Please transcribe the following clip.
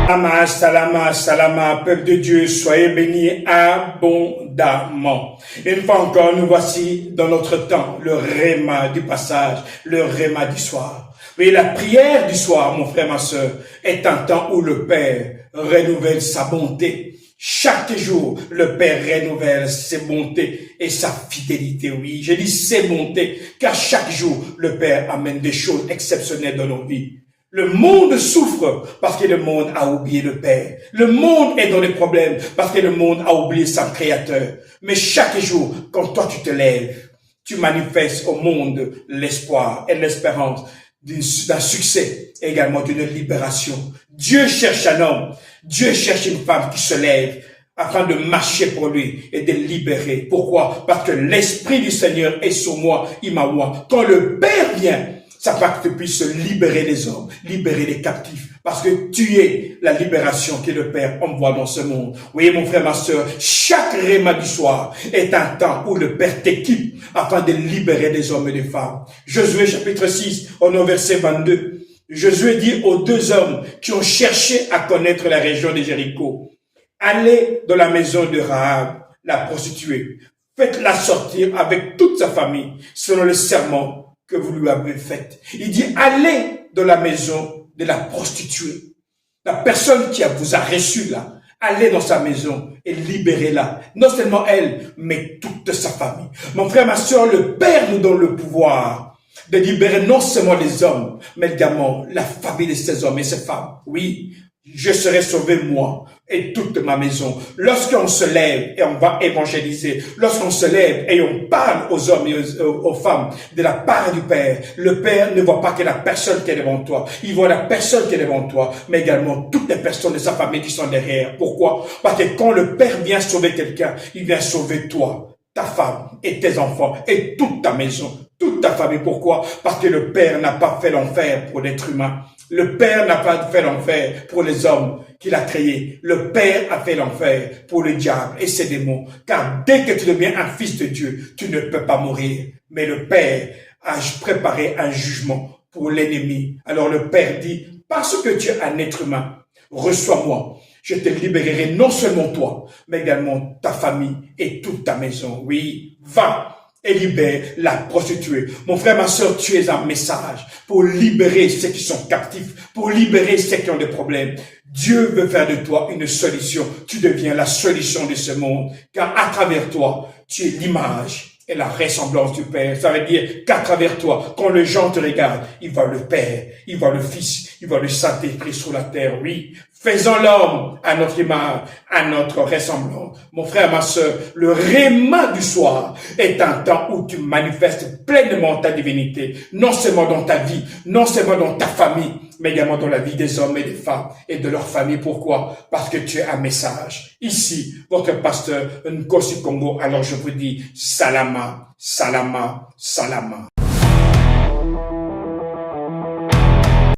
Salama, salama, salama, peuple de Dieu, soyez bénis abondamment. Une fois encore, nous voici dans notre temps, le réma du passage, le réma du soir. Oui, la prière du soir, mon frère, ma soeur, est un temps où le Père renouvelle sa bonté. Chaque jour, le Père renouvelle ses bontés et sa fidélité. Oui, je dis ses bontés, car chaque jour, le Père amène des choses exceptionnelles dans nos vies. Le monde souffre parce que le monde a oublié le Père. Le monde est dans des problèmes parce que le monde a oublié son Créateur. Mais chaque jour, quand toi tu te lèves, tu manifestes au monde l'espoir et l'espérance d'un succès, également d'une libération. Dieu cherche un homme, Dieu cherche une femme qui se lève afin de marcher pour lui et de libérer. Pourquoi? Parce que l'Esprit du Seigneur est sur moi, il m'a moi. Quand le Père vient, ça va que tu puisses libérer les hommes, libérer les captifs. Parce que tu es la libération que le Père envoie dans ce monde. Oui, mon frère, ma soeur, chaque réma du soir est un temps où le Père t'équipe afin de libérer des hommes et des femmes. Josué chapitre 6, au verset 22. Josué dit aux deux hommes qui ont cherché à connaître la région de Jéricho, allez dans la maison de Rahab, la prostituée. Faites-la sortir avec toute sa famille, selon le serment que vous lui avez fait. Il dit, allez dans la maison de la prostituée. La personne qui vous a reçu là, allez dans sa maison et libérez-la. Non seulement elle, mais toute sa famille. Mon frère, ma soeur, le Père nous donne le pouvoir de libérer non seulement les hommes, mais également la famille de ces hommes et ces femmes. Oui, je serai sauvé moi et toute ma maison. Lorsqu'on se lève et on va évangéliser, lorsqu'on se lève et on parle aux hommes et aux femmes de la part du Père, le Père ne voit pas que la personne qui est devant toi, il voit la personne qui est devant toi, mais également toutes les personnes de sa famille qui sont derrière. Pourquoi? Parce que quand le Père vient sauver quelqu'un, il vient sauver toi, ta femme et tes enfants et toute ta maison, toute ta famille. Pourquoi? Parce que le Père n'a pas fait l'enfer pour l'être humain. Le Père n'a pas fait l'enfer pour les hommes qu'il a créés. Le Père a fait l'enfer pour le diable et ses démons. Car dès que tu deviens un fils de Dieu, tu ne peux pas mourir. Mais le Père a préparé un jugement pour l'ennemi. Alors le Père dit, parce que tu es un être humain, reçois-moi. Je te libérerai non seulement toi, mais également ta famille et toute ta maison. Oui, va et libère la prostituée. Mon frère, ma soeur, tu es un message pour libérer ceux qui sont captifs, pour libérer ceux qui ont des problèmes. Dieu veut faire de toi une solution. Tu deviens la solution de ce monde, car à travers toi, tu es l'image et la ressemblance du Père. Ça veut dire qu'à travers toi, quand les gens te regardent, ils voient le Père, ils voient le Fils, ils voient le Saint-Esprit sur la terre. Oui, faisons l'homme à notre image, à notre ressemblance. Mon frère, ma soeur, le réma du soir est un temps où tu manifestes pleinement ta divinité, non seulement dans ta vie, non seulement dans ta famille, mais également dans la vie des hommes et des femmes et de leur famille. Pourquoi? Parce que tu es un message. Ici, votre pasteur Nkosi Congo, alors je vous dis, salama, salama, salama.